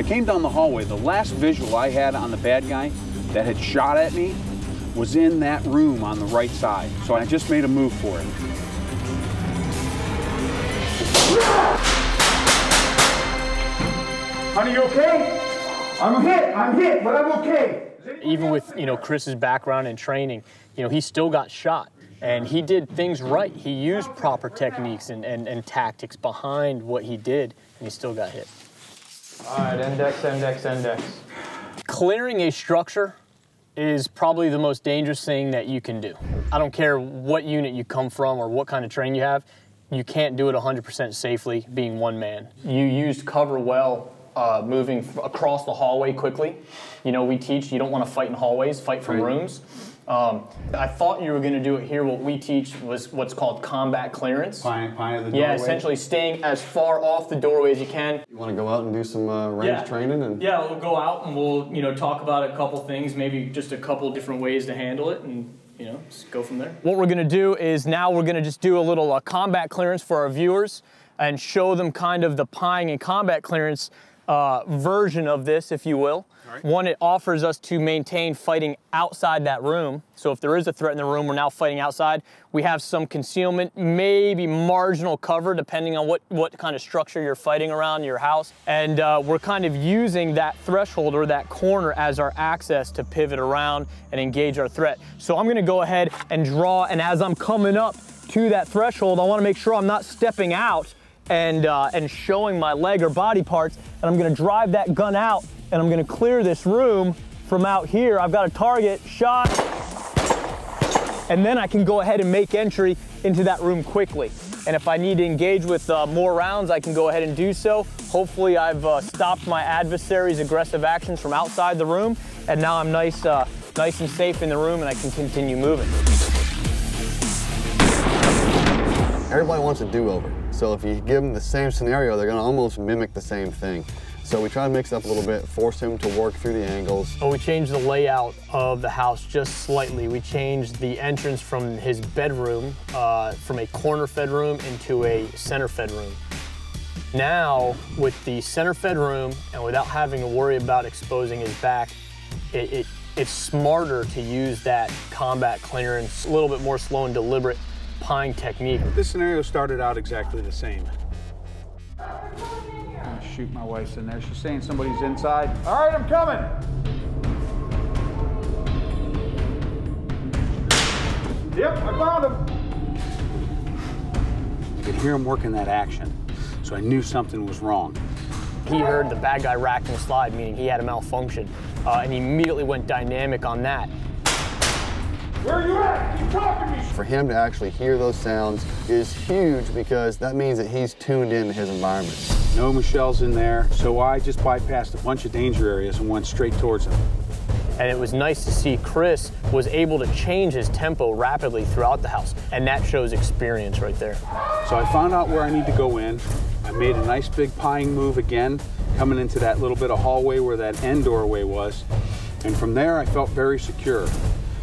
came down the hallway, the last visual I had on the bad guy that had shot at me was in that room on the right side. So I just made a move for it. Honey, you okay? I'm hit, but I'm okay. Even with, Chris's background and training, he still got shot. And he did things right. He used proper techniques and tactics behind what he did, and he still got hit. All right, index, index, index. Clearing a structure is probably the most dangerous thing that you can do. I don't care what unit you come from or what kind of training you have, you can't do it 100% safely being one man. You used cover well, moving across the hallway quickly. We teach you don't want to fight in hallways, fight from rooms. I thought you were going to do it here. What we teach was what's called combat clearance. Pie of the doorway? Yeah, essentially staying as far off the doorway as you can. You want to go out and do some range training? And yeah, we'll go out and we'll talk about a couple things, maybe just a couple different ways to handle it, and just go from there. What we're going to do is now we're going to just do a little combat clearance for our viewers and show them kind of the pieing and combat clearance version of this, if you will. Right. One, it offers us to maintain fighting outside that room. So if there is a threat in the room, we're now fighting outside. We have some concealment, maybe marginal cover, depending on what kind of structure you're fighting around your house. And we're kind of using that threshold or that corner as our access to pivot around and engage our threat. So I'm gonna go ahead and draw, and as I'm coming up to that threshold, I wanna make sure I'm not stepping out and showing my leg or body parts, and I'm gonna drive that gun out, and I'm gonna clear this room from out here. I've got a target, shot, and then I can go ahead and make entry into that room quickly. And if I need to engage with more rounds, I can go ahead and do so. Hopefully I've stopped my adversary's aggressive actions from outside the room, and now I'm nice and safe in the room, and I can continue moving. Everybody wants a do-over. So if you give them the same scenario, they're gonna almost mimic the same thing. So we try to mix it up a little bit, force him to work through the angles. Well, we changed the layout of the house just slightly. We changed the entrance from his bedroom, from a corner-fed room into a center-fed room. Now, with the center-fed room, and without having to worry about exposing his back, it's smarter to use that combat clearance, a little bit more slow and deliberate pieing technique. This scenario started out exactly the same. Oh, shoot, my wife's in there. She's saying somebody's inside. All right, I'm coming. Yep, I found him. I could hear him working that action, so I knew something was wrong. He heard the bad guy rack and slide, meaning he had a malfunction, and he immediately went dynamic on that. Where are you at? Keep talking to me. For him to actually hear those sounds is huge, because that means that he's tuned into his environment. No Michelle's in there, so I just bypassed a bunch of danger areas and went straight towards him. And it was nice to see Chris was able to change his tempo rapidly throughout the house, and that shows experience right there. So I found out where I need to go in. I made a nice big pieing move again, coming into that little bit of hallway where that end doorway was. And from there, I felt very secure.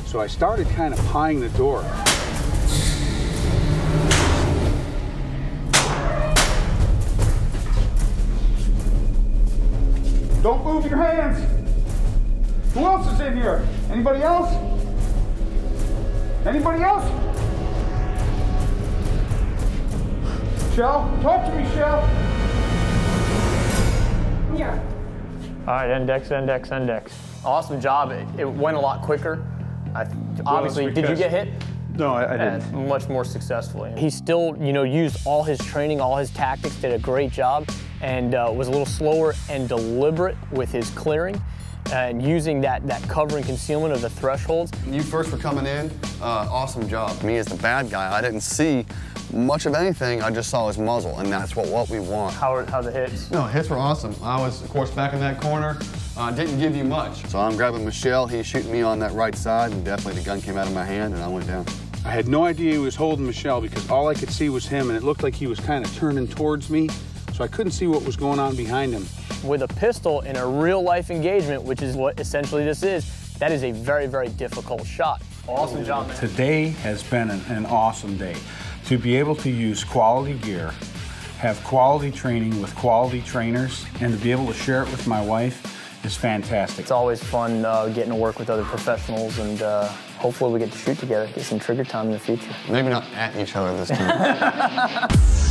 So I started kind of pieing the door. Don't move your hands. Who else is in here? Anybody else? Anybody else? Shell, talk to me, Shell. Yeah. All right, index, index, index. Awesome job. It went a lot quicker. Obviously, did you get hit? No, I didn't. Much more successfully. He still, used all his training, all his tactics, did a great job, and was a little slower and deliberate with his clearing and using that cover and concealment of the thresholds. When you first were coming in, awesome job. Me as the bad guy, I didn't see much of anything. I just saw his muzzle, and that's what we want. How the hits? No, hits were awesome. I was, of course, back in that corner. Didn't give you much. So I'm grabbing Michelle, he's shooting me on that right side, and definitely the gun came out of my hand and I went down. I had no idea he was holding Michelle because all I could see was him, and it looked like he was kind of turning towards me, so I couldn't see what was going on behind him. With a pistol in a real-life engagement, which is what essentially this is, that is a very, very difficult shot. Awesome job, man. Today has been an awesome day. To be able to use quality gear, have quality training with quality trainers, and to be able to share it with my wife is fantastic. It's always fun getting to work with other professionals, and hopefully we get to shoot together, get some trigger time in the future. Maybe not at each other this time.